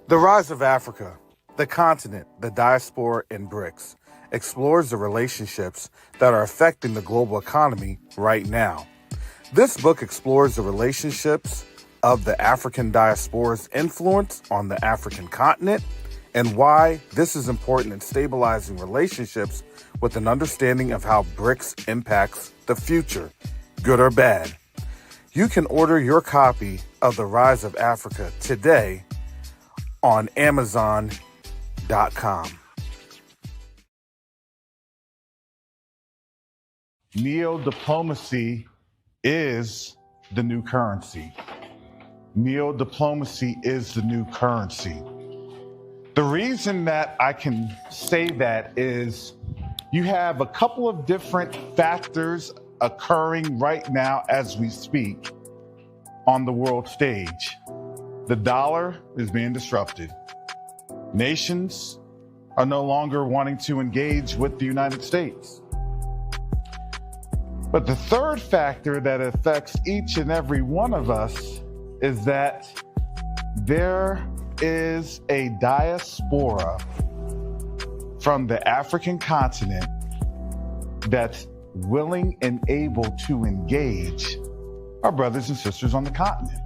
The Rise of Africa, the continent, the diaspora, and BRICS explores the relationships that are affecting the global economy right now. This book explores the relationships of the African diaspora's influence on the African continent and why this is important in stabilizing relationships with an understanding of how BRICS impacts the future, good or bad. You can order your copy of The Rise of Africa today on Amazon.com. Neo-diplomacy is the new currency. Neo-diplomacy is the new currency. The reason that I can say that is you have a couple of different factors occurring right now as we speak on the world stage. The dollar is being disrupted. Nations are no longer wanting to engage with the United States. But the third factor that affects each and every one of us is that there is a diaspora from the African continent that's willing and able to engage our brothers and sisters on the continent.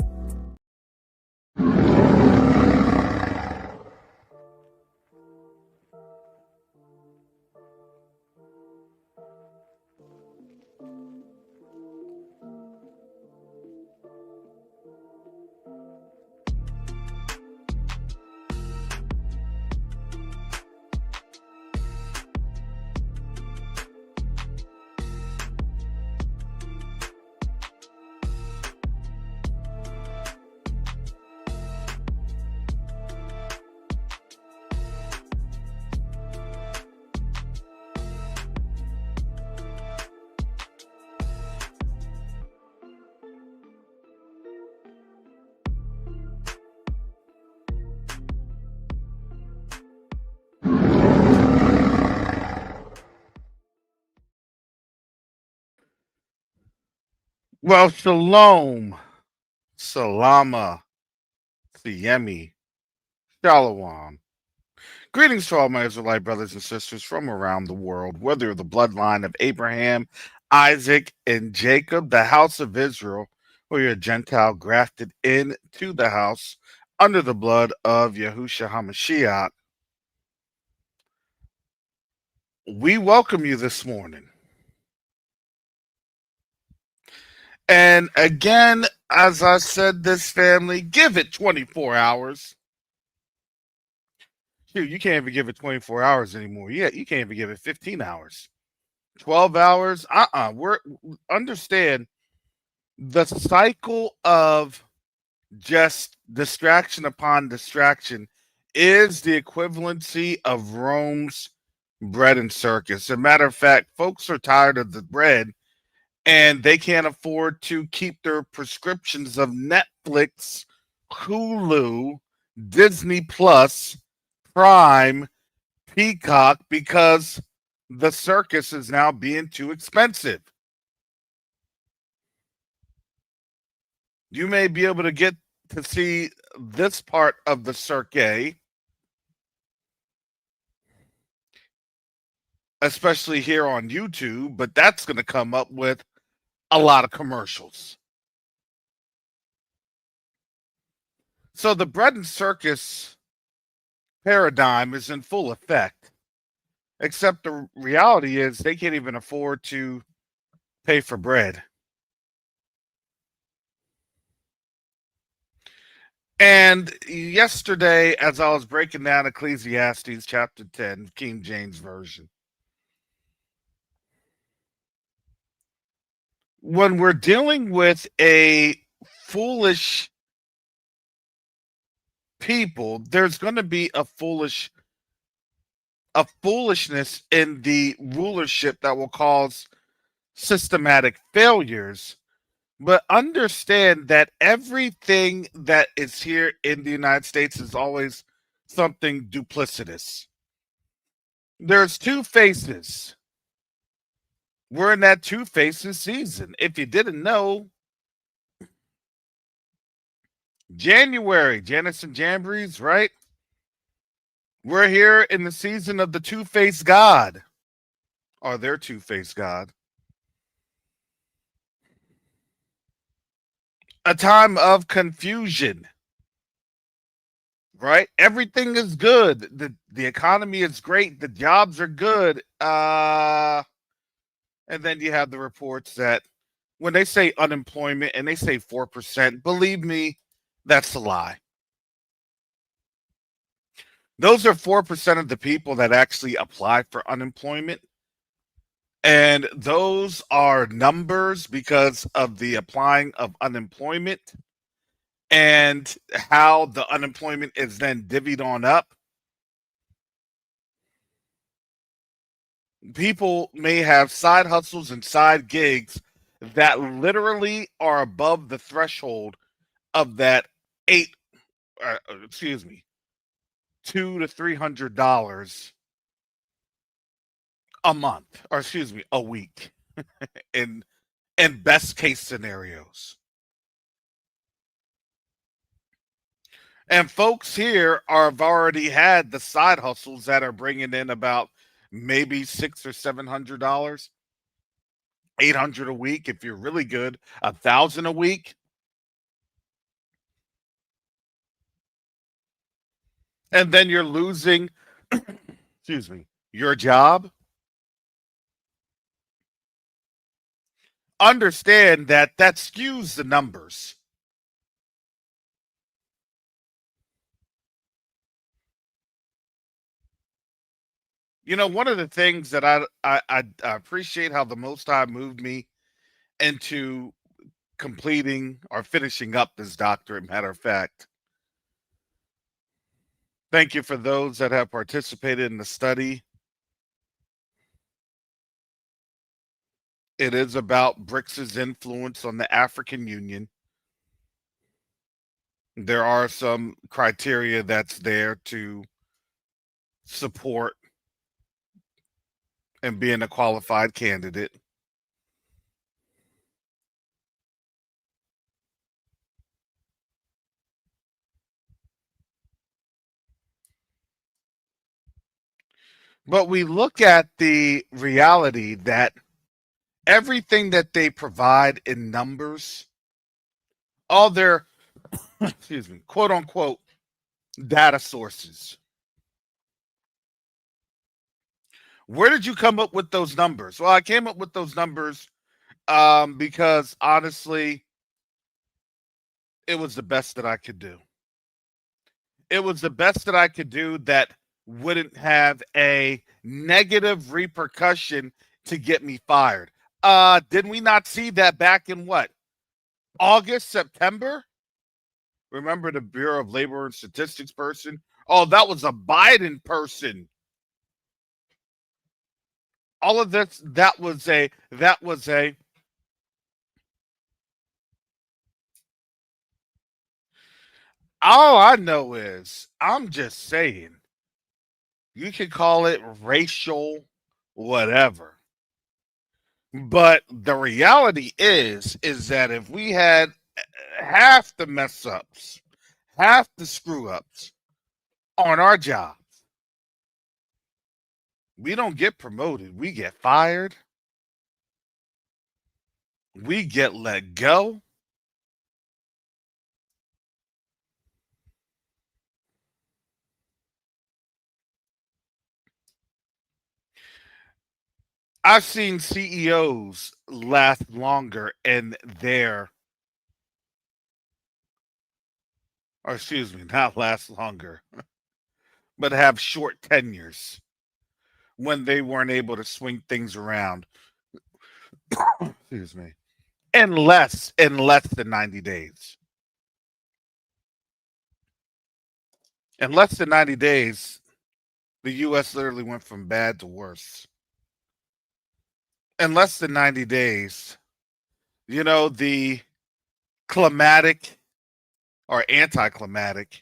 Well, shalom, salama, siyemi, shalom. Greetings to all my Israelite brothers and sisters from around the world, whether you're the bloodline of Abraham, Isaac, and Jacob, the house of Israel, or you're a Gentile grafted into the house under the blood of Yahushua HaMashiach. We welcome you this morning. And again, as I said, this family, give it 24 hours. Dude, you can't even give it 24 hours anymore. Yeah, you can't even give it 15 hours. 12 hours. We're understand the cycle of just distraction upon distraction is the equivalency of Rome's bread and circus. As a matter of fact, folks are tired of the bread and they can't afford to keep their prescriptions of Netflix, Hulu, Disney Plus, Prime, Peacock because the circus is now being too expensive. You may be able to get to see this part of the cirque, especially here on YouTube, but that's going to come up with a lot of commercials. So the bread and circus paradigm is in full effect, except the reality is they can't even afford to pay for bread. And yesterday, as I was breaking down Ecclesiastes chapter 10, King James Version, when we're dealing with a foolish people, there's going to be a foolishness in the rulership that will cause systematic failures. But understand that everything that is here in the United States is always something duplicitous. There's two faces. We're in that two faces season. If you didn't know, January, Janus and Jambries, right? We're here in the season of the two-faced God, or their two-faced God. A time of confusion, right? Everything is good. The economy is great. The jobs are good. And then you have the reports that when they say unemployment and they say 4%, believe me, that's a lie. Those are 4% of the people that actually apply for unemployment. And those are numbers because of the applying of unemployment and how the unemployment is then divvied on up. People may have side hustles and side gigs that literally are above the threshold of that eight, excuse me, $200 to $300 a month, or excuse me, a week, in best case scenarios. And folks here have already had the side hustles that are bringing in about maybe $600 or $700, 800 a week if you're really good, 1,000 a week. And then you're losing, excuse me, your job. Understand that skews the numbers. You know, one of the things that I appreciate how the Most High moved me into completing or finishing up this doctorate. Matter of fact, thank you for those that have participated in the study. It is about BRICS's influence on the African Union. There are some criteria that's there to support and being a qualified candidate. But we look at the reality that everything that they provide in numbers, all their, excuse me, quote unquote, data sources. Where did you come up with those numbers? Well, I came up with those numbers because honestly, it was the best that I could do. It was the best that I could do that wouldn't have a negative repercussion to get me fired. Did we not see that back in what? August, September? Remember the Bureau of Labor and Statistics person? Oh, that was a Biden person. All of this, that was a all I know is I'm just saying you can call it racial whatever. But the reality is that if we had half the mess ups, half the screw ups on our jobs, we don't get promoted. We get fired. We get let go. I've seen CEOs last longer in their, or excuse me, not last longer, but have short tenures when they weren't able to swing things around. Excuse me. In less than 90 days. In less than 90 days, the US literally went from bad to worse. In less than 90 days, the climatic or anticlimactic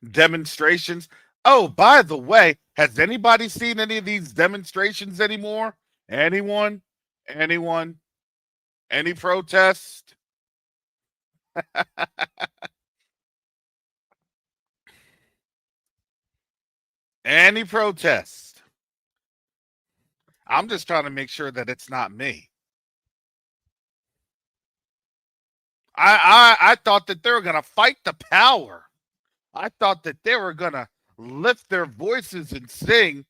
demonstrations. Oh, by the way, has anybody seen any of these demonstrations anymore? Anyone? Anyone? Any protest? Any protest. I'm just trying to make sure that it's not me. I thought that they were gonna fight the power. I thought that they were gonna lift their voices and sing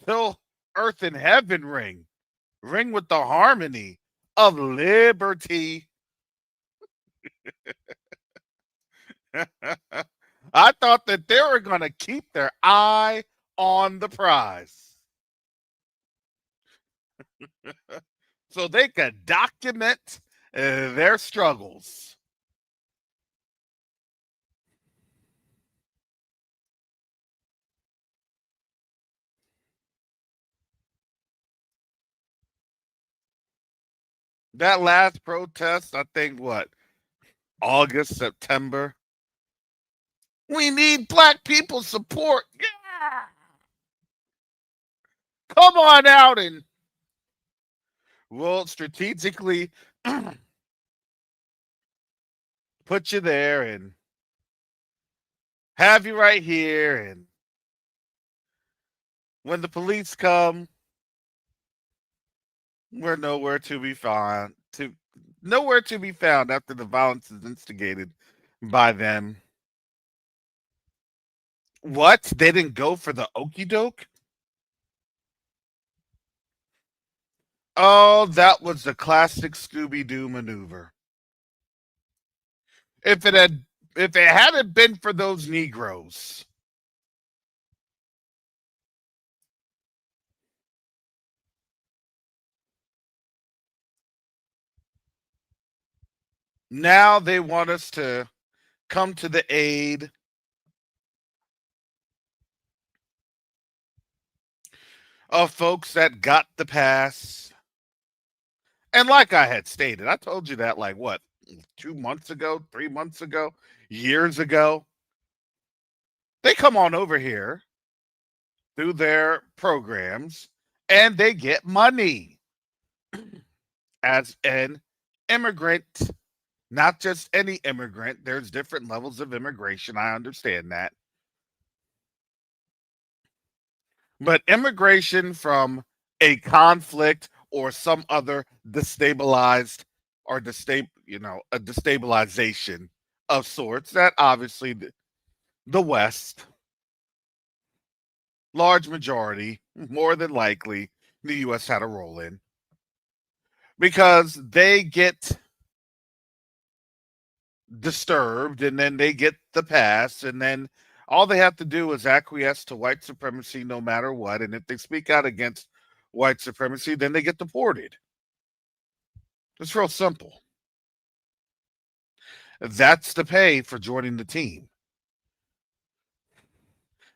till earth and heaven ring with the harmony of liberty. I thought that they were gonna keep their eye on the prize so they could document their struggles. That last protest, I think, what, August, September? We need black people support. Yeah. Come on out and we'll strategically put you there and have you right here. And when the police come, we're nowhere to be found after the violence is instigated by them. What? They didn't go for the okey doke? Oh, that was the classic Scooby Doo maneuver. If it hadn't been for those Negroes, now they want us to come to the aid of folks that got the pass. And like I had stated, I told you that like what, 2 months ago, 3 months ago, years ago. They come on over here through their programs and they get money as an immigrant. Not just any immigrant, there's different levels of immigration. I understand that. But immigration from a conflict or some other destabilized or a destabilization of sorts that obviously the West, large majority, more than likely, the US had a role in because they get disturbed and then they get the pass and then all they have to do is acquiesce to white supremacy no matter what, and if they speak out against white supremacy then they get deported. It's real simple. That's the pay for joining the team.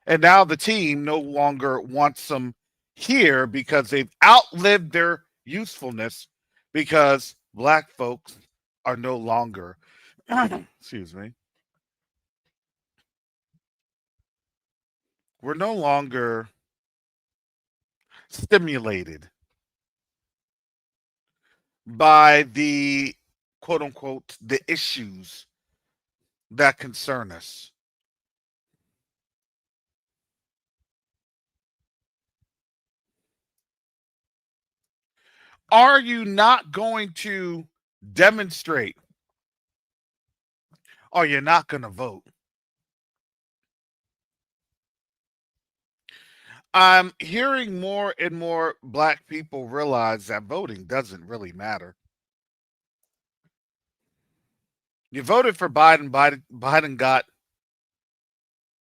And now the team no longer wants them here because they've outlived their usefulness because black folks are no longer excuse me, we're no longer stimulated by the quote unquote the issues that concern us. Are you not going to demonstrate? Or you're not going to vote? I'm hearing more and more black people realize that voting doesn't really matter. You voted for Biden. Biden got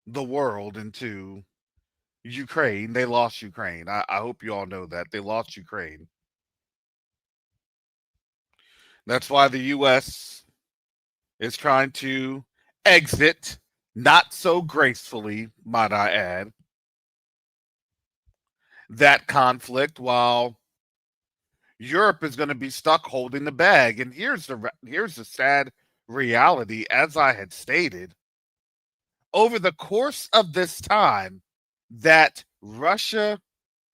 the world into Ukraine. They lost Ukraine. I hope you all know that. They lost Ukraine. That's why the U.S. is trying to exit, not so gracefully, might I add, that conflict while Europe is going to be stuck holding the bag. And here's the sad reality, as I had stated, over the course of this time that Russia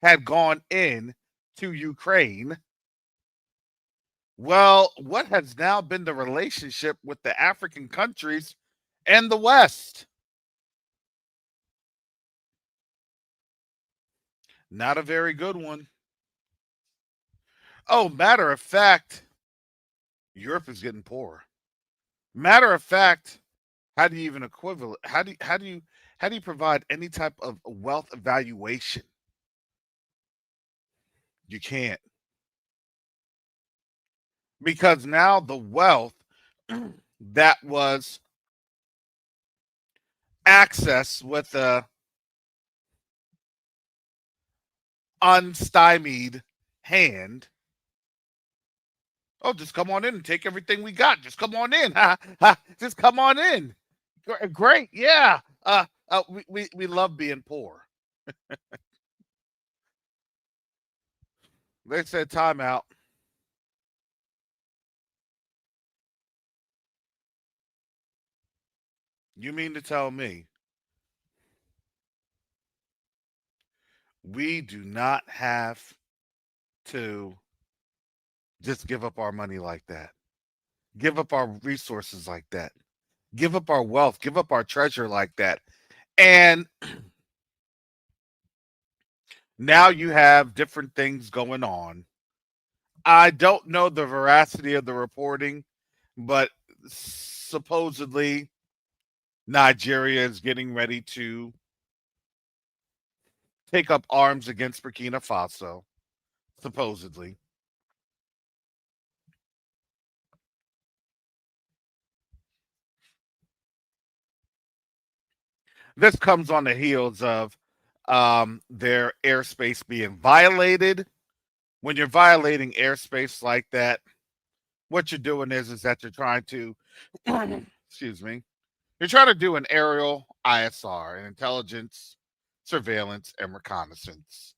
had gone in to Ukraine, well, what has now been the relationship with the African countries and the West? Not a very good one. Oh, matter of fact, Europe is getting poorer. Matter of fact, how do you even equivalent? How do you provide any type of wealth evaluation? You can't, because now the wealth that was accessed with a unstymied hand. Oh, just come on in and take everything we got. Just come on in. Ha, ha, just come on in. Great. Yeah. We love being poor. They said timeout. You mean to tell me we do not have to just give up our money like that? Give up our resources like that? Give up our wealth? Give up our treasure like that? And now you have different things going on. I don't know the veracity of the reporting, but supposedly Nigeria is getting ready to take up arms against Burkina Faso, supposedly. This comes on the heels of their airspace being violated. When you're violating airspace like that, what you're doing is that you're trying to, excuse me, you're trying to do an aerial ISR, an intelligence, surveillance, and reconnaissance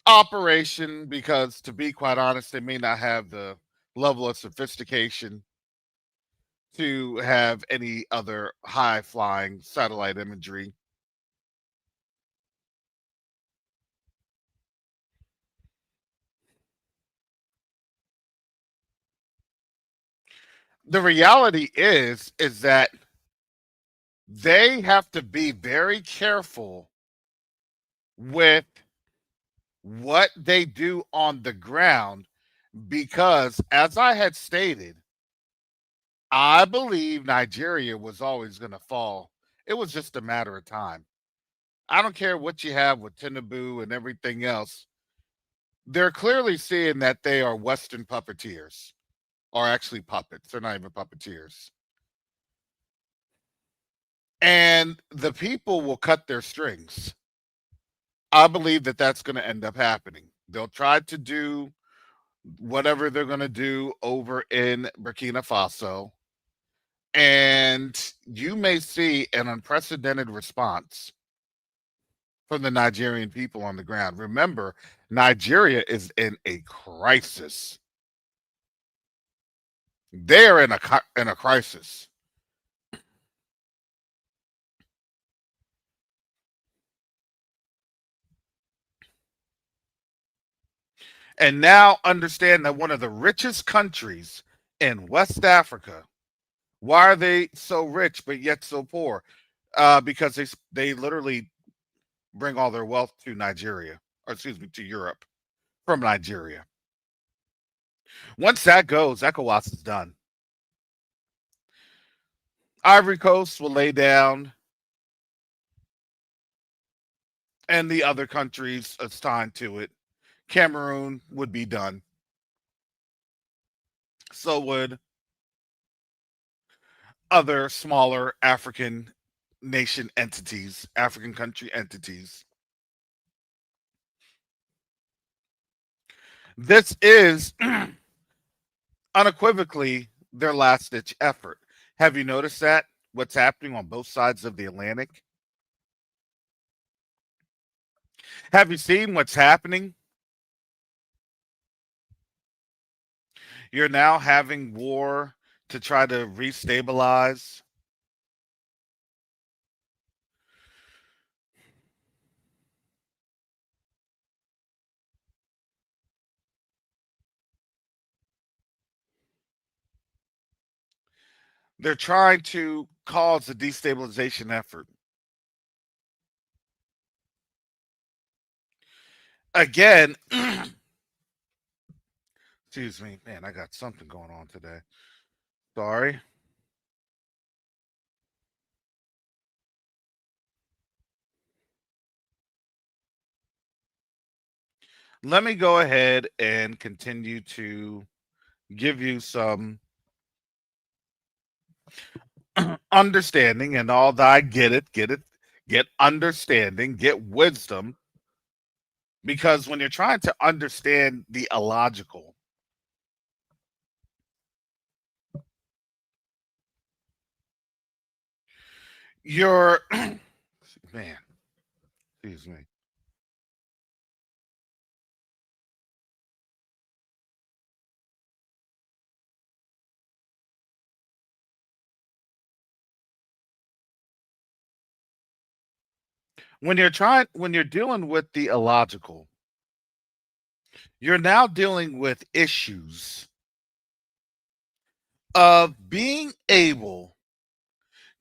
operation, because to be quite honest, they may not have the level of sophistication to have any other high flying satellite imagery. The reality is that they have to be very careful with what they do on the ground, because as I had stated, I believe Nigeria was always going to fall. It was just a matter of time. I don't care what you have with Tinubu and everything else. They're clearly seeing that they are Western puppeteers, or actually puppets. They're not even puppeteers. And the people will cut their strings. I believe that that's going to end up happening. They'll try to do whatever they're going to do over in Burkina Faso, and you may see an unprecedented response from the Nigerian people on the ground. Remember, Nigeria is in a crisis. They are in a crisis. And now understand that one of the richest countries in West Africa, why are they so rich but yet so poor? Because they literally bring all their wealth to Nigeria, or excuse me, to Europe from Nigeria. Once that goes, ECOWAS is done. Ivory Coast will lay down, and the other countries assigned to it. Cameroon would be done. So would other smaller African nation entities, African country entities. This is unequivocally their last ditch effort. Have you noticed that? What's happening on both sides of the Atlantic? Have you seen what's happening? You're now having war to try to restabilize. They're trying to cause a destabilization effort. Again, excuse me, man, I got something going on today. Sorry. Let me go ahead and continue to give you some understanding and all that. I get it, get understanding, get wisdom. Because when you're trying to understand the illogical, you're, man, excuse me. When you're dealing with the illogical, you're now dealing with issues of being able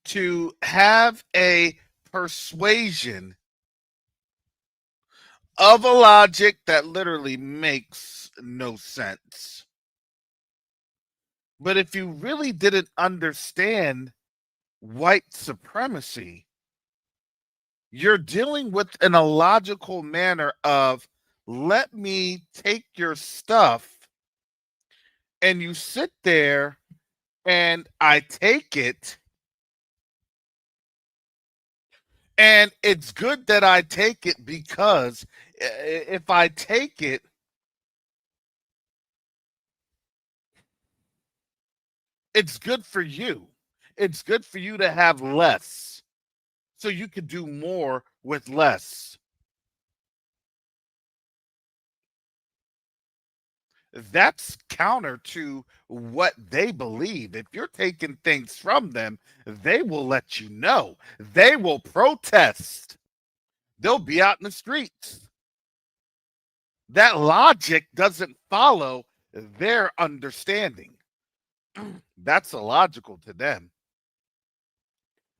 to have a persuasion of a logic that literally makes no sense. But if you really didn't understand white supremacy, you're dealing with an illogical manner of, let me take your stuff, and you sit there and I take it, and it's good that I take it because if I take it, it's good for you. It's good for you to have less so you can do more with less. That's counter to what they believe. If you're taking things from them, they will let you know. They will protest. They'll be out in the streets. That logic doesn't follow their understanding. That's illogical to them,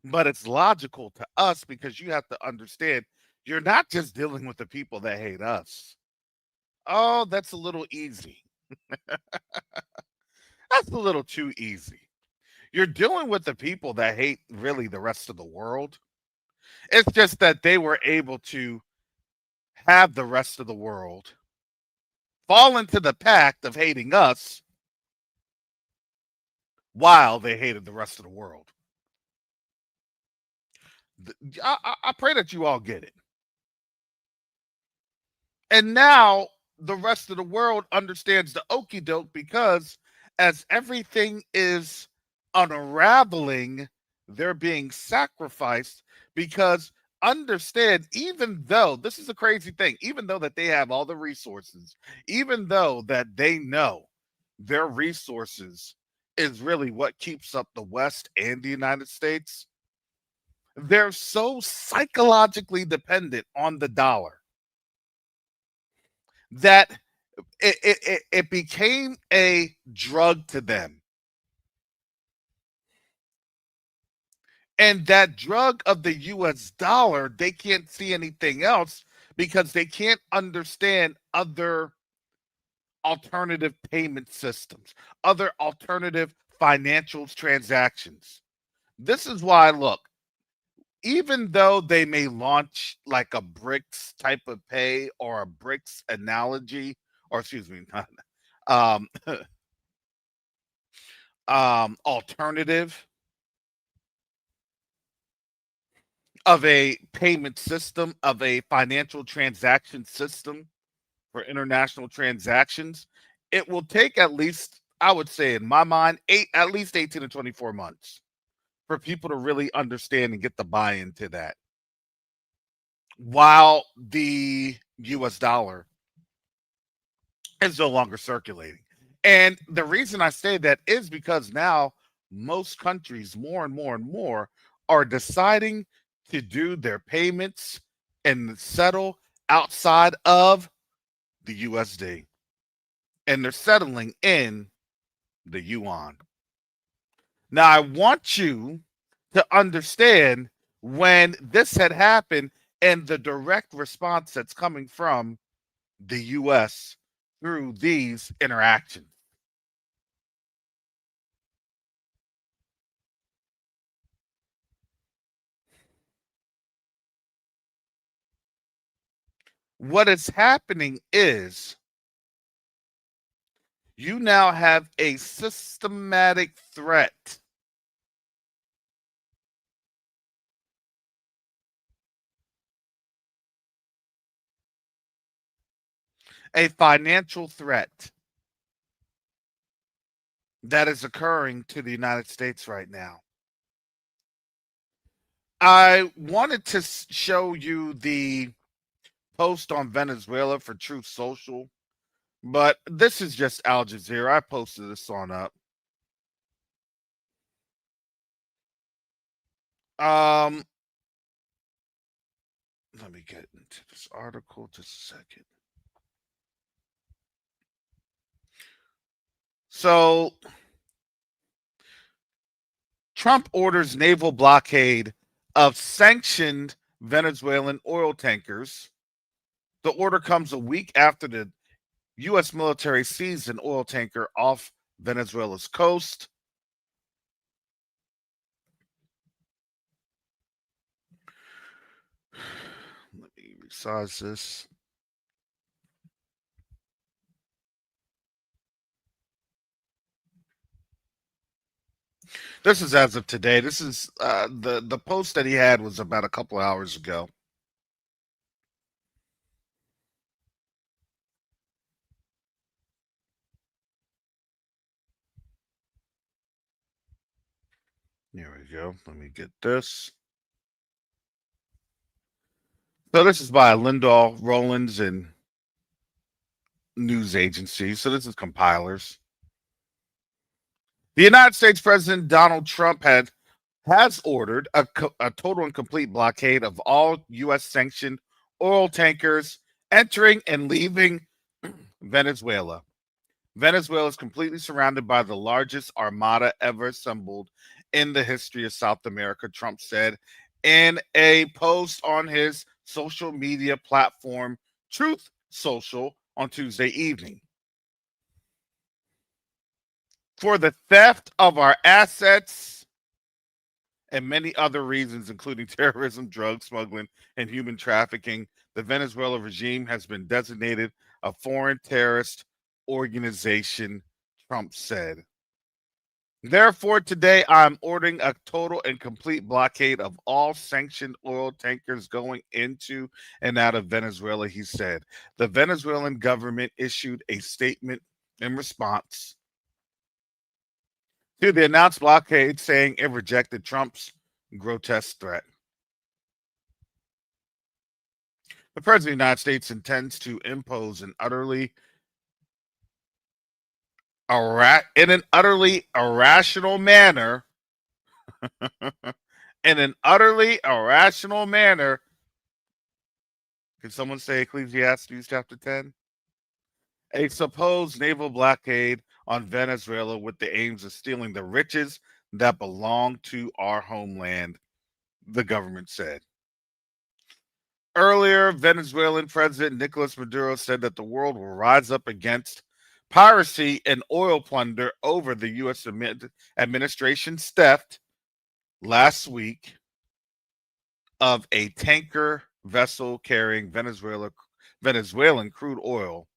but it's logical to us because you have to understand you're not just dealing with the people that hate us. Oh, that's a little easy. That's a little too easy. You're dealing with the people that hate really the rest of the world. It's just that they were able to have the rest of the world fall into the pact of hating us while they hated the rest of the world. I pray that you all get it. And now the rest of the world understands the okey doke because as everything is unraveling, they're being sacrificed because understand, even though this is a crazy thing, even though that they have all the resources, even though that they know their resources is really what keeps up the West and the United States, they're so psychologically dependent on the dollar that it became a drug to them. And that drug of the US dollar, they can't see anything else because they can't understand other alternative payment systems, other alternative financial transactions. This is why, look, even though they may launch like a BRICS type of pay or a BRICS analogy, or excuse me, not, um, alternative of a payment system, of a financial transaction system for international transactions, it will take at least, I would say, in my mind, at least 18 to 24 months for people to really understand and get the buy-in to that. While the US dollar is no longer circulating. And the reason I say that is because now most countries, more and more and more, are deciding to do their payments and settle outside of the USD. And they're settling in the yuan. Now, I want you to understand when this had happened and the direct response that's coming from the U.S. through these interactions. What is happening is you now have a systematic threat, a financial threat that is occurring to the United States right now. I wanted to show you the post on Venezuela for Truth Social, but this is just Al Jazeera. I posted this on up. Um, Let me get into this article just a second. So, Trump orders naval blockade of sanctioned Venezuelan oil tankers. The order comes a week after the U.S. military seized an oil tanker off Venezuela's coast. Let me resize this. This is as of today. This is the post that he had was about a couple hours ago. Here we go. Let me get this. So this is by Lindahl, Rollins, and news agencies. So this is compilers. The United States President Donald Trump has ordered a total and complete blockade of all U.S. sanctioned oil tankers entering and leaving Venezuela. Venezuela is completely surrounded by the largest armada ever assembled in the history of South America, Trump said in a post on his social media platform, Truth Social, on Tuesday evening. For the theft of our assets and many other reasons, including terrorism, drug smuggling, and human trafficking, the Venezuela regime has been designated a foreign terrorist organization, Trump said. Therefore, today I'm ordering a total and complete blockade of all sanctioned oil tankers going into and out of Venezuela, he said. The Venezuelan government issued a statement in response to the announced blockade, saying it rejected Trump's grotesque threat. The President of the United States intends to impose in an utterly irrational manner, in an utterly irrational manner. Can someone say Ecclesiastes chapter 10? A supposed naval blockade on Venezuela with the aims of stealing the riches that belong to our homeland, the government said. Earlier, Venezuelan President Nicolas Maduro said that the world will rise up against piracy and oil plunder over the U.S. administration's theft last week of a tanker vessel carrying Venezuelan crude oil.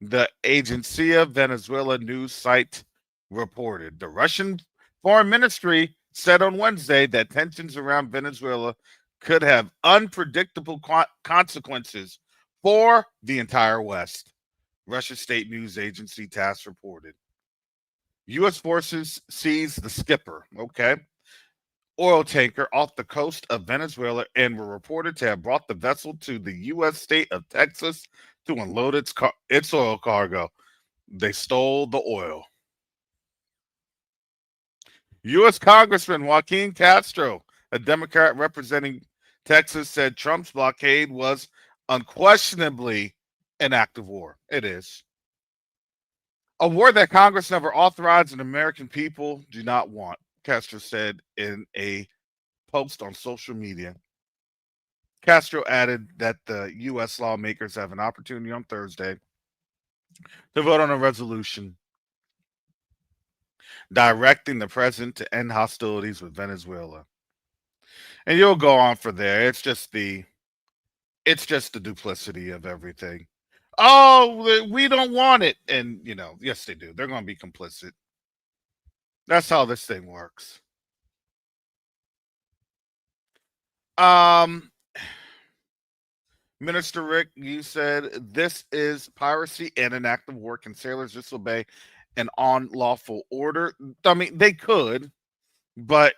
The Agencia Venezuela news site reported. The Russian Foreign Ministry said on Wednesday that tensions around Venezuela could have unpredictable consequences for the entire West. Russia state news agency TASS reported. U.S. forces seized the skipper, oil tanker off the coast of Venezuela and were reported to have brought the vessel to the U.S. state of Texas to unload its oil cargo. They stole the oil. U.S. Congressman Joaquin Castro, a Democrat representing Texas, said Trump's blockade was unquestionably an act of war. It is. A war that Congress never authorized and American people do not want, Castro said in a post on social media. Castro added that the U.S. lawmakers have an opportunity on Thursday to vote on a resolution directing the president to end hostilities with Venezuela. And you'll go on for there. It's just the duplicity of everything. Oh, we don't want it. And yes they do. They're going to be complicit. That's how this thing works. Um Minister Rick, you said this is piracy and an act of war. Can sailors disobey an unlawful order? I mean, they could, but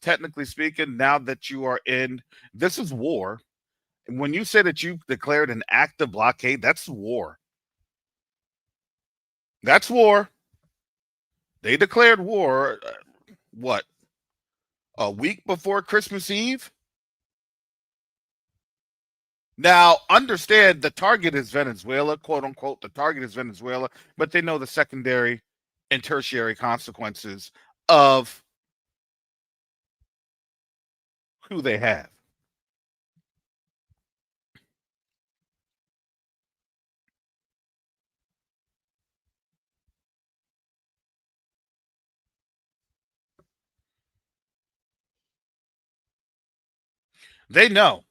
technically speaking, now that you are in, this is war. When you say that you declared an act of blockade, that's war. That's war. They declared war. What? A week before Christmas Eve? Now, understand the target is Venezuela, quote unquote. The target is Venezuela, but they know the secondary and tertiary consequences of who they have. They know.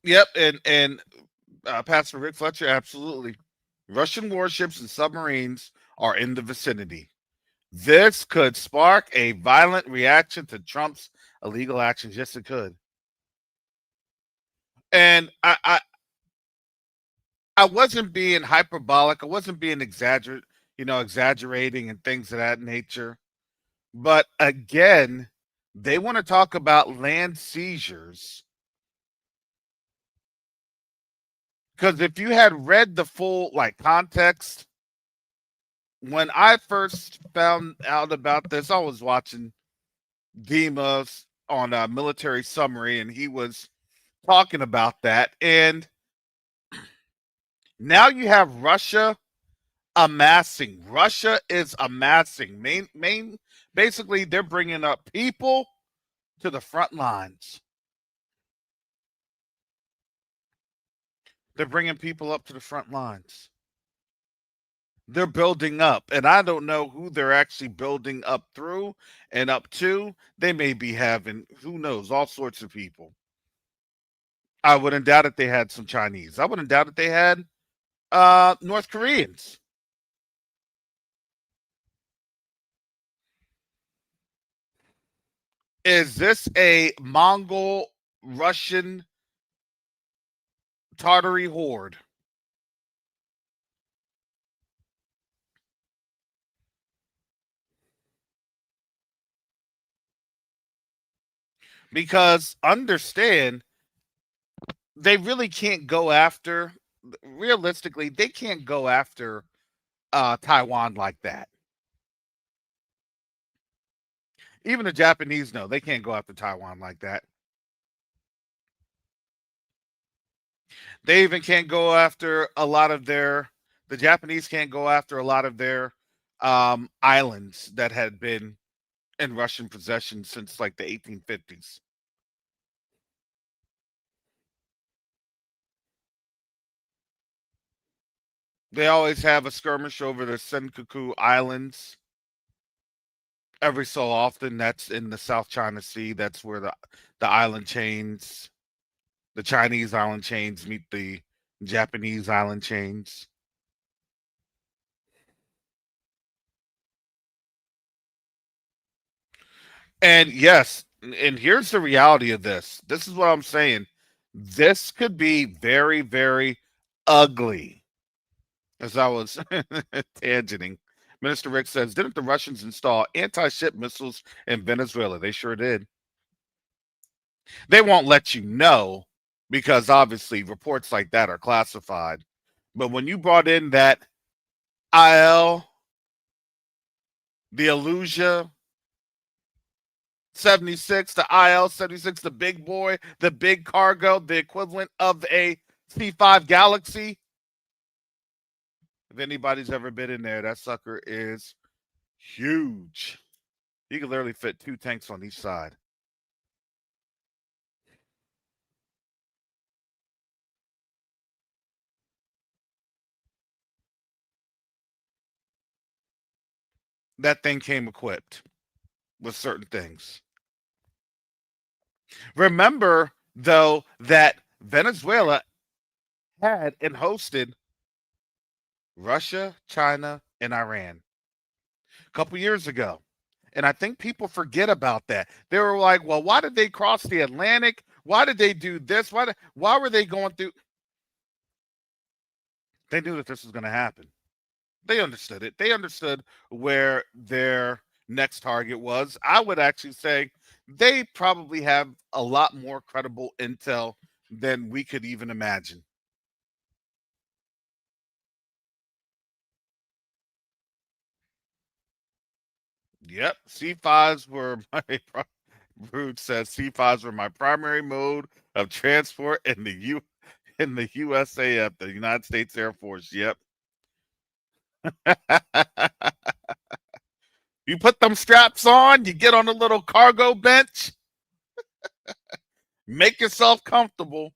Yep, and Pastor Rick Fletcher, absolutely. Russian warships and submarines are in the vicinity. This could spark a violent reaction to Trump's illegal actions. Yes, it could. And I wasn't being hyperbolic. I wasn't being exaggerating and things of that nature. But again, they want to talk about land seizures. Because if you had read the full context, when I first found out about this, I was watching Dima's on a military summary, and he was talking about that. And now you have Russia amassing. Russia is amassing. Basically, they're bringing up people to the front lines. They're bringing people up to the front lines. They're building up, and I don't know who they're actually building up through and up to. They may be having, who knows, all sorts of people. I wouldn't doubt if they had some Chinese. I wouldn't doubt if they had North Koreans. Is this a Mongol Russian Tartary horde? Because understand, they really can't go after, realistically, they can't go after Taiwan like that. Even the Japanese know they can't go after Taiwan like that. They even can't go after a lot of the Japanese can't go after a lot of their islands that had been in Russian possession since like the 1850s. They always have a skirmish over the Senkaku Islands every so often. That's in the South China Sea. That's where the island chains, the Chinese island chains meet the Japanese island chains. And yes, and here's the reality of this. This is what I'm saying. This could be very, very ugly. As I was tangenting, Minister Rick says, didn't the Russians install anti-ship missiles in Venezuela? They sure did. They won't let you know because obviously reports like that are classified. But when you brought in that IL, the Illusia 76, the IL 76, the big boy, the big cargo, the equivalent of a C5 Galaxy. If anybody's ever been in there, that sucker is huge. You could literally fit 2 tanks on each side. That thing came equipped with certain things. Remember, though, that Venezuela had and hosted Russia, China, and Iran a couple years ago. And I think people forget about that. They were like, well, why did they cross the Atlantic? Why did they do this? Why were they going through? They knew that this was going to happen. They understood it. They understood where their next target was. I would actually say they probably have a lot more credible intel than we could even imagine. Yep, C5s were my Rude says C5s were my primary mode of transport in the USAF, the United States Air Force. Yep. You put them straps on, you get on a little cargo bench, make yourself comfortable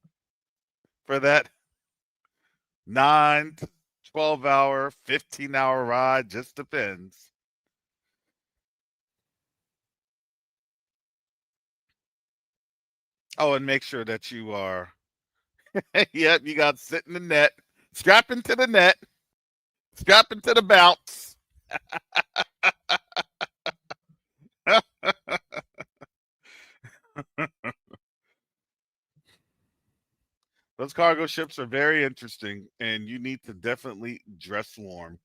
for that 9 to 12 hour, 15-hour ride, just depends. Oh, and make sure that you are yep, you got to sit in the net, strap into the net, strap into the bounce. Those cargo ships are very interesting, and you need to definitely dress warm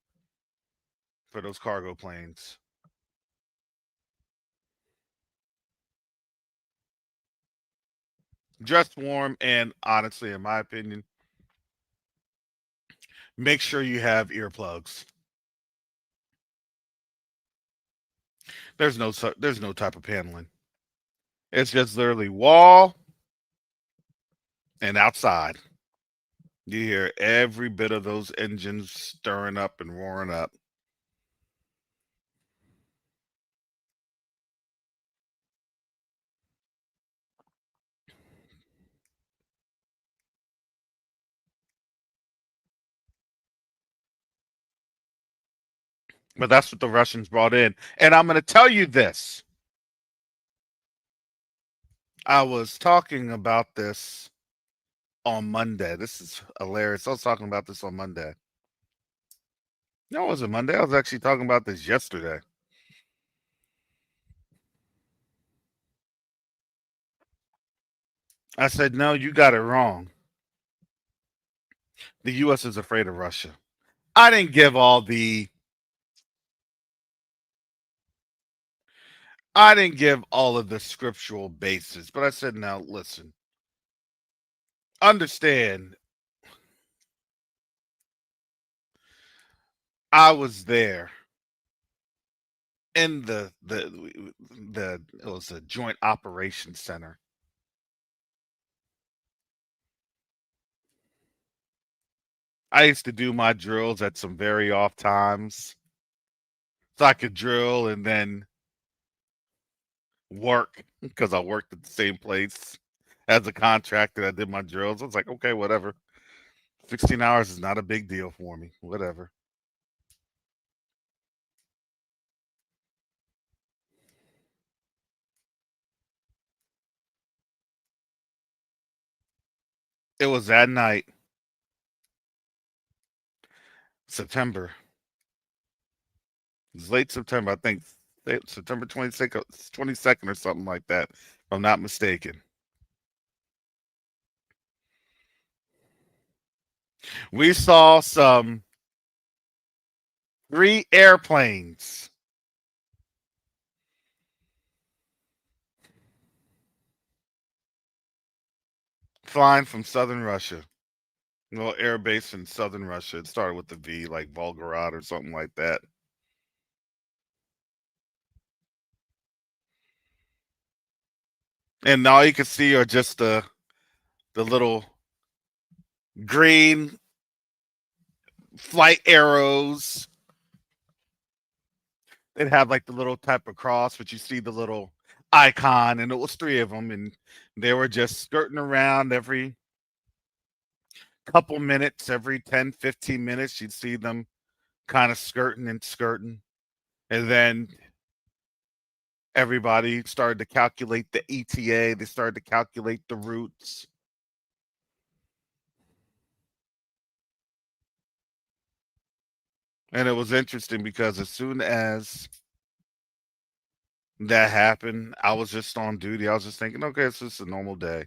for those cargo planes. Dress warm, and honestly, in my opinion, make sure you have earplugs. There's no type of paneling. It's just literally wall and outside. You hear every bit of those engines stirring up and roaring up. But that's what the Russians brought in. And I'm going to tell you this. I was talking about this on Monday. This is hilarious. I was talking about this on Monday. No, it wasn't Monday. I was actually talking about this yesterday. I said, no, you got it wrong. The U.S. is afraid of Russia. I didn't give all the I didn't give all of the scriptural basis, but I said, now listen, understand, I was there in the it was a joint operations center. I used to do my drills at some very off times. So I could drill and then work because I worked at the same place as a contractor. I did my drills. I was like, okay, whatever. 16 hours is not a big deal for me. Whatever. It was that night, September. It was late September, I think September 22nd or something like that, if I'm not mistaken. We saw some 3 airplanes flying from southern Russia. Little air base in southern Russia. It started with the V, like Volgograd or something like that. And all you can see are just the little green flight arrows. it had like the little type of cross, but you see the little icon, and it was three of them, and they were just skirting around every couple minutes, every 10, 15 minutes. You'd see them kind of skirting and skirting. And then everybody started to calculate the ETA, they started to calculate the routes. And it was interesting because as soon as that happened, I was just on duty. I was just thinking, okay, it's just a normal day.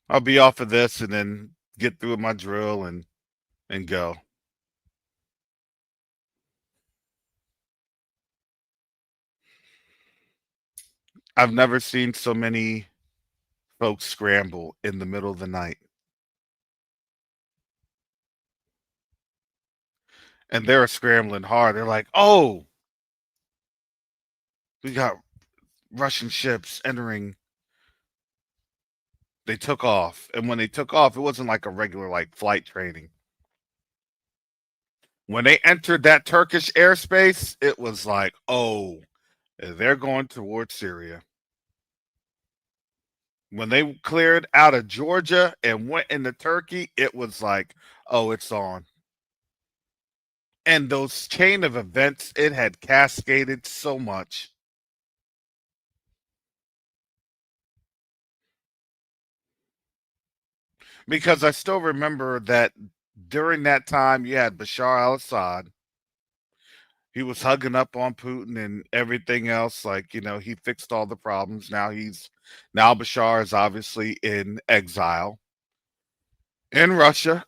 I'll be off of this and then get through with my drill and go. I've never seen so many folks scramble in the middle of the night. And they're scrambling hard. They're like, oh, we got Russian ships entering. They took off. And when they took off, it wasn't like a regular like flight training. When they entered that Turkish airspace, it was like, oh, they're going towards Syria. When they cleared out of Georgia and went into Turkey, it was like, oh, it's on. And those chain of events, it had cascaded so much. Because I still remember that during that time, you had Bashar al Assad. He was hugging up on Putin and everything else. Like, he fixed all the problems. Now Bashar is obviously in exile in Russia,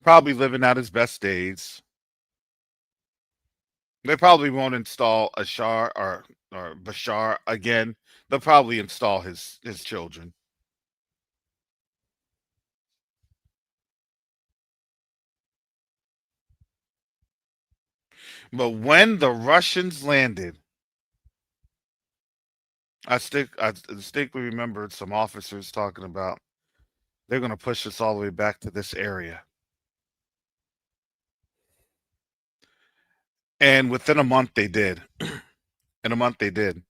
probably living out his best days. They probably won't install Ashar or Bashar again. They'll probably install his children. But when the Russians landed, I distinctly remembered some officers talking about they're going to push us all the way back to this area. And within a month, they did. In a month, they did.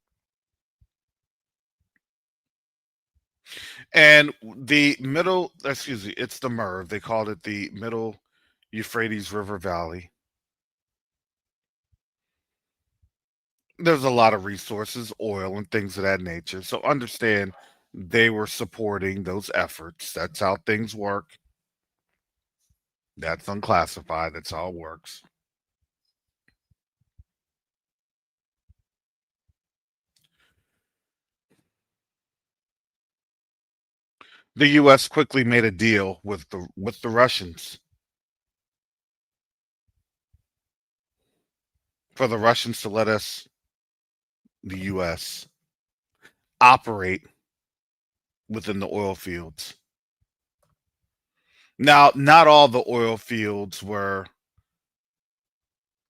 And it's the Merv. They called it the Middle Euphrates River Valley. There's a lot of resources, oil and things of that nature. So understand they were supporting those efforts. That's how things work. That's unclassified. That's how it works. The US quickly made a deal with the Russians for the Russians to let the US operate within the oil fields. Now, not all the oil fields were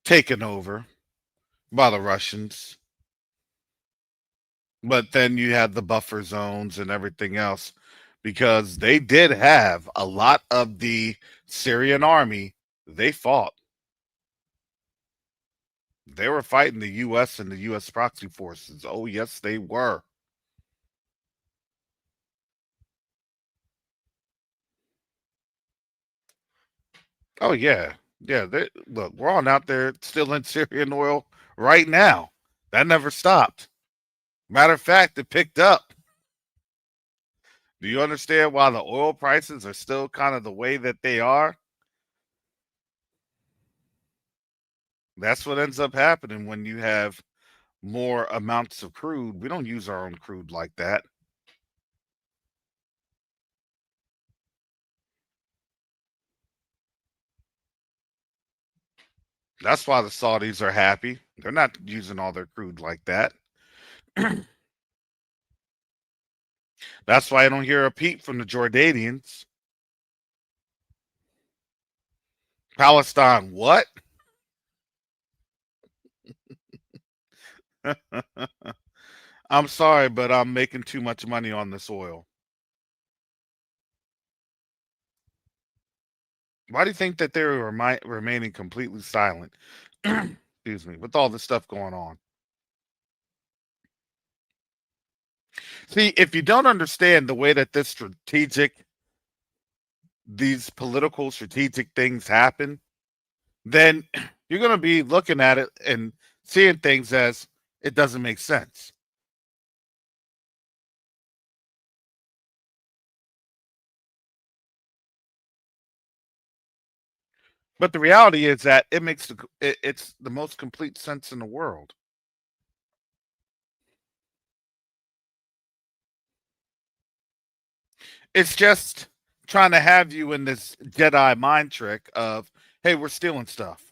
taken over by the Russians, but then you had the buffer zones and everything else because they did have a lot of the Syrian army. They fought. They were fighting the US and the US proxy forces. Oh, yes, they were. Oh, yeah. Yeah, look, we're on out there still in Syrian oil right now. That never stopped. Matter of fact, it picked up. Do you understand why the oil prices are still kind of the way that they are? That's what ends up happening when you have more amounts of crude. We don't use our own crude like that. That's why the Saudis are happy. They're not using all their crude like that. That's why I don't hear a peep from the Jordanians. Palestine, what? I'm sorry, but I'm making too much money on this oil. Why do you think that they're remaining completely silent? Excuse me, with all this stuff going on. See, if you don't understand the way that these political strategic things happen, then you're going to be looking at it and seeing things as it doesn't make sense. But the reality is that it's the most complete sense in the world. It's just trying to have you in this Jedi mind trick of, hey, we're stealing stuff.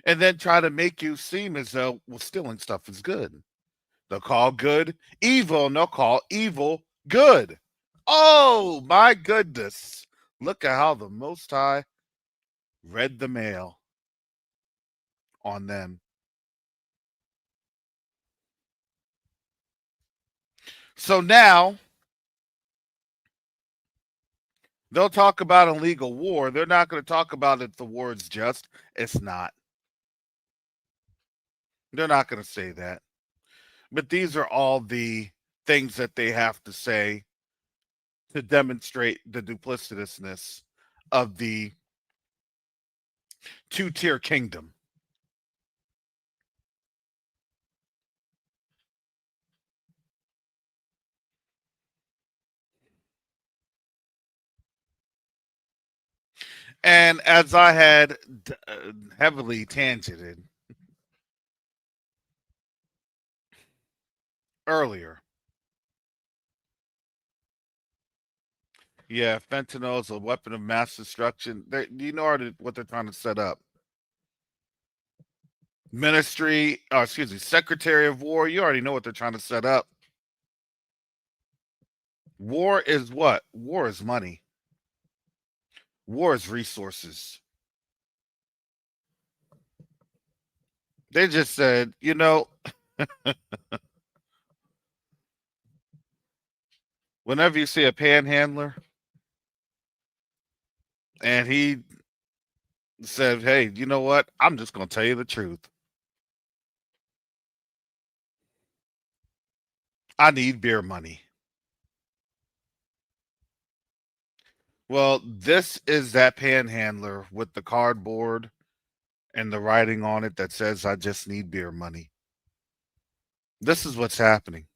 And then try to make you seem as though, well, stealing stuff is good. They'll call good evil, and they'll call evil good. Oh, my goodness. Look at how the Most High read the mail on them. So now they'll talk about an illegal war. They're not going to talk about if the war is just. It's not. They're not going to say that. But these are all the things that they have to say to demonstrate the duplicitousness of the two-tier kingdom. And as I had heavily tangented earlier, yeah, fentanyl is a weapon of mass destruction. You know what they're trying to set up. Secretary of War. You already know what they're trying to set up. War is what? War is money. War is resources. They just said, whenever you see a panhandler and he said, hey, you know what? I'm just going to tell you the truth. I need beer money. Well, this is that panhandler with the cardboard and the writing on it that says, I just need beer money. This is what's happening.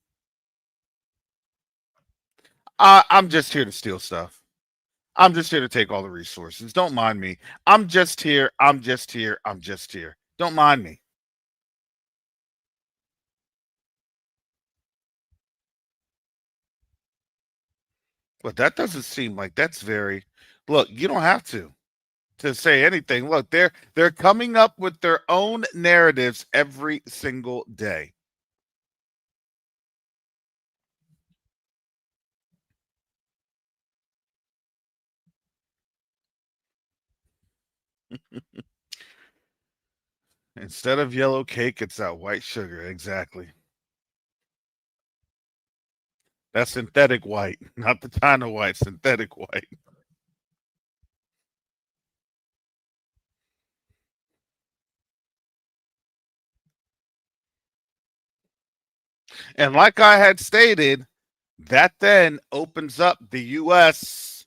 I'm just here to steal stuff. I'm just here to take all the resources. Don't mind me. I'm just here. I'm just here. I'm just here. Don't mind me. But that doesn't seem like that's very. Look, you don't have to say anything. Look, they're coming up with their own narratives every single day. Instead of yellow cake, it's that white sugar. Exactly. That's synthetic white, not the China white, synthetic white. And like I had stated, that then opens up the U.S.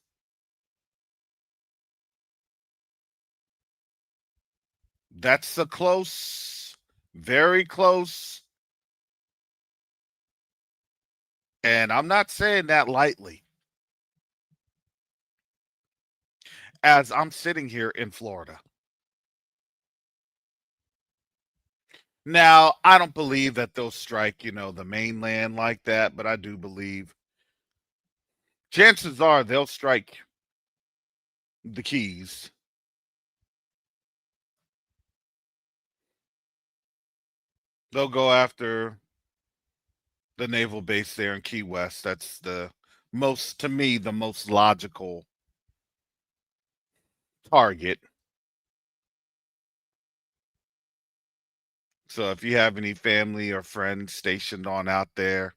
That's a close, very close. And I'm not saying that lightly, as I'm sitting here in Florida. Now, I don't believe that they'll strike, the mainland like that, but I do believe chances are they'll strike the Keys. They'll go after the naval base there in Key West. That's to me, the most logical target. So if you have any family or friends stationed on out there,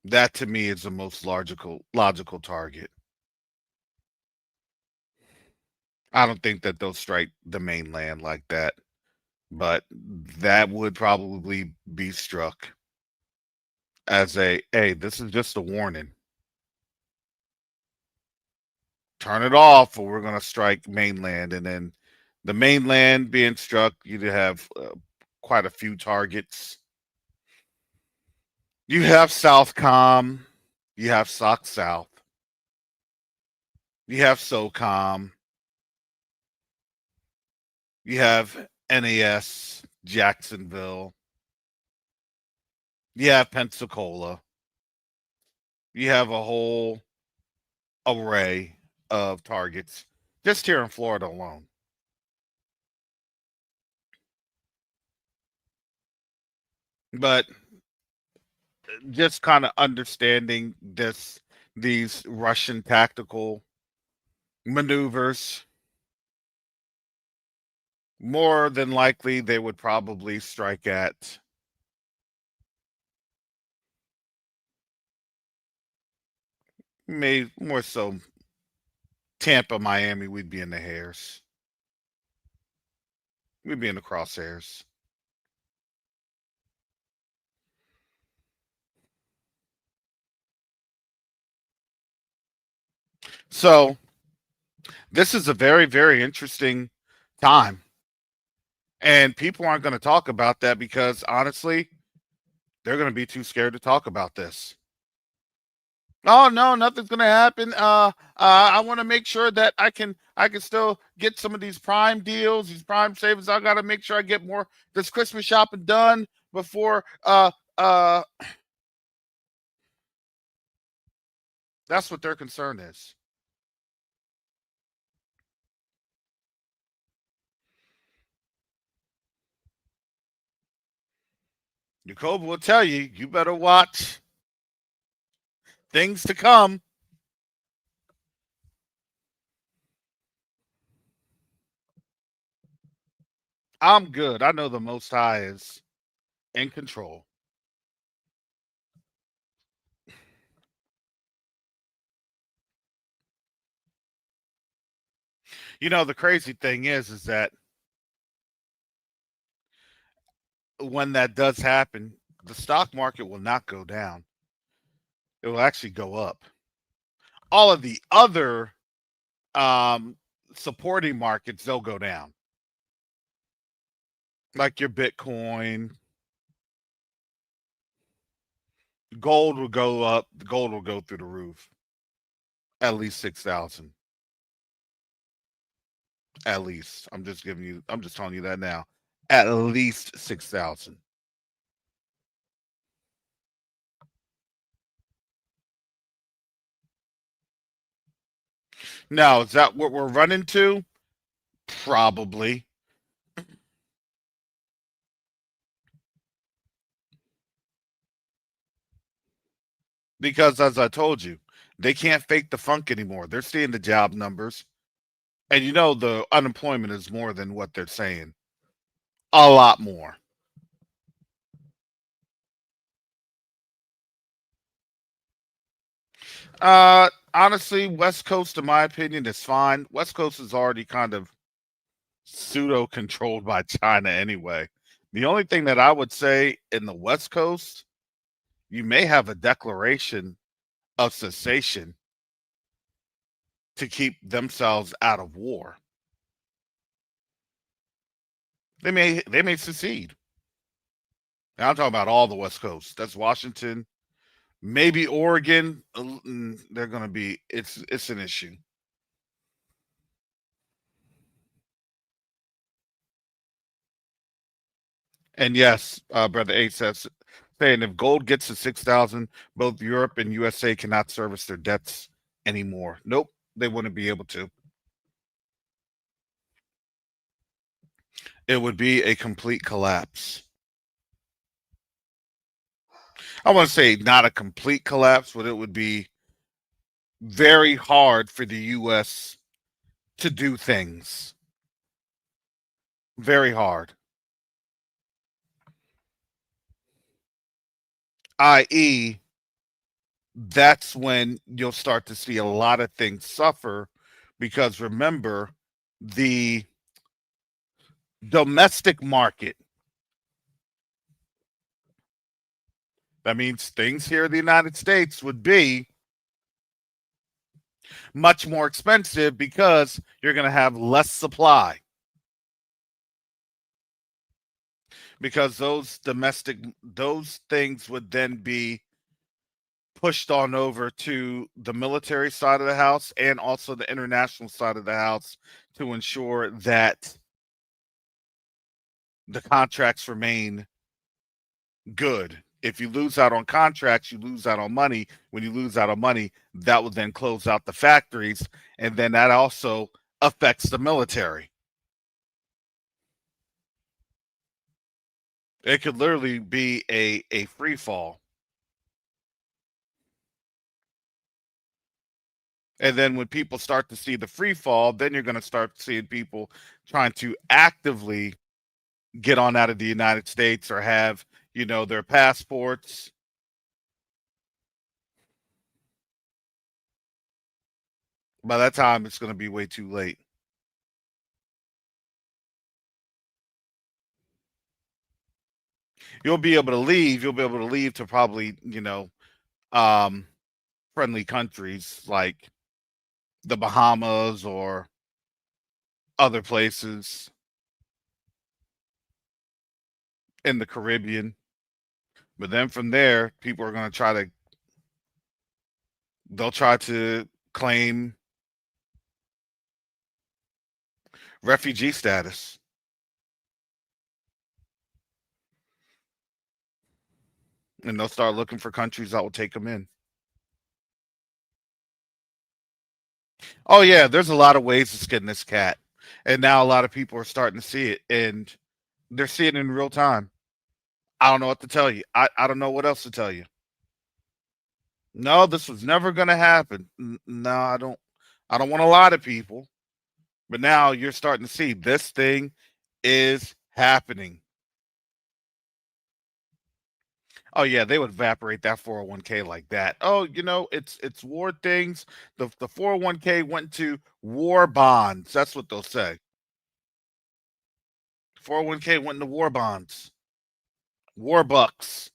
That to me is the most logical target. I don't think that they'll strike the mainland like that, but that would probably be struck as a hey, this is just a warning. Turn it off, or we're going to strike mainland. And then the mainland being struck, you'd have quite a few targets. You have Southcom, you have Sock South, you have SOCOM, you have NAS, Jacksonville, you have Pensacola, you have a whole array of targets just here in Florida alone. But just kind of understanding these Russian tactical maneuvers, more than likely they would probably strike at may more so Tampa, Miami. We'd be in the hairs. We'd be in the crosshairs. So this is a very, very interesting time. And people aren't going to talk about that because honestly, they're going to be too scared to talk about this. Oh no, nothing's gonna happen. I want to make sure that I can still get some of these prime deals, these prime savings. I gotta make sure I get more this Christmas shopping done before that's what their concern is. Jacob will tell you, you better watch things to come. I'm good. I know the most high is in control. You know, the crazy thing is that when that does happen, the stock market will not go down. It will actually go up. All of the other um, supporting markets, they'll go down. Like your Bitcoin, gold will go up. Gold will go through the roof. At least 6,000. At least. I'm just telling you that now. At least 6,000. Now, is that what we're running to? Probably. Because as I told you, they can't fake the funk anymore. They're seeing the job numbers. And you know the unemployment is more than what they're saying. A lot more. Honestly, West Coast, in my opinion, is fine. West Coast is already kind of pseudo controlled by China anyway. The only thing that I would say in the West Coast, you may have a declaration of cessation to keep themselves out of war. They may secede. Now I'm talking about all the West Coast. That's Washington, maybe Oregon. They're going to be. It's an issue. And yes, brother A says saying if gold gets to 6,000, both Europe and USA cannot service their debts anymore. Nope, they wouldn't be able to. It would be a complete collapse. I want to say not a complete collapse, but it would be very hard for the US to do things. Very hard. I.e., that's when you'll start to see a lot of things suffer, because remember, the domestic market, that means things here in the United States would be much more expensive because you're going to have less supply, because those things would then be pushed on over to the military side of the house and also the international side of the house to ensure that the contracts remain good. If you lose out on contracts, you lose out on money. When you lose out on money, that will then close out the factories, and then that also affects the military. It could literally be a free fall. And then when people start to see the free fall, then you're going to start seeing people trying to actively get on out of the United States or have, their passports. By that time, it's going to be way too late. You'll be able to leave. You'll be able to leave to probably, um, friendly countries like the Bahamas or other places in the Caribbean. But then from there, people are going to they'll try to claim refugee status. And they'll start looking for countries that will take them in. Oh yeah, there's a lot of ways to skin this cat, and now a lot of people are starting to see it, and they're seeing it in real time. I don't know what to tell you. I don't know what else to tell you. No, this was never going to happen. No, I don't. I don't want to lie to people, but now you're starting to see this thing is happening. Oh yeah, they would evaporate that 401k like that. Oh, it's war things. The 401k went to war bonds. That's what they'll say. 401k went into war bonds. War bucks.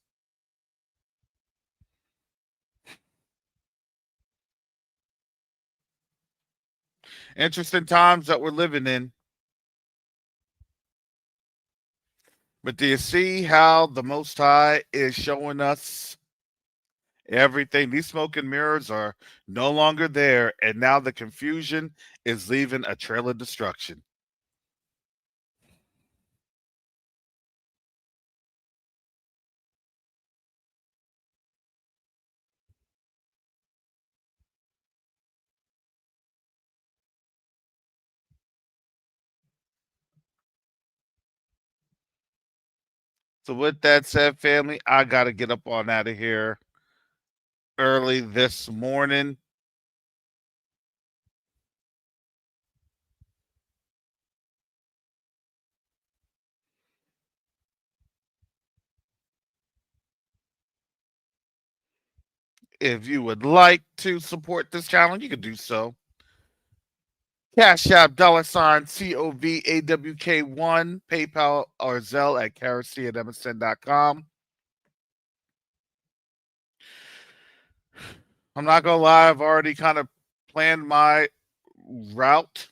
Interesting times that we're living in. But do you see how the Most High is showing us everything? These smoke and mirrors are no longer there, and now the confusion is leaving a trail of destruction. So with that said, family, I gotta get up on out of here early this morning. If you would like to support this channel, you can do so. Cash App $ COVAWK1, PayPal or Zelle at kerosene@msn.com. I'm not gonna lie, I've already kind of planned my route.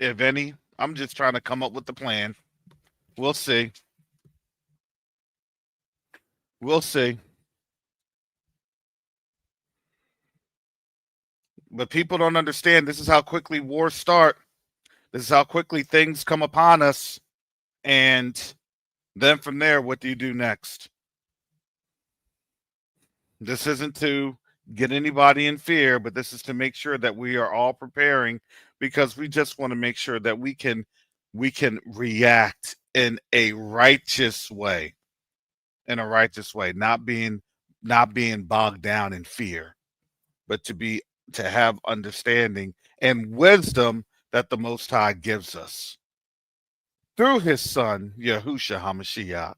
If any. I'm just trying to come up with the plan. We'll see. We'll see. But people don't understand this is how quickly wars start. This is how quickly things come upon us. And then from there, what do you do next? This isn't to get anybody in fear, but this is to make sure that we are all preparing, because we just want to make sure that we can react in a righteous way. In a righteous way, not being bogged down in fear, but to have understanding and wisdom that the Most High gives us. through his son, Yahushua HaMashiach.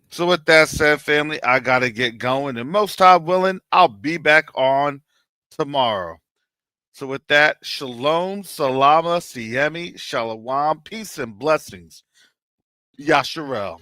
So with that said, family, I got to get going. And most time willing, I'll be back on tomorrow. So with that, shalom, salama, siemi, shalom, peace and blessings. Yasharel.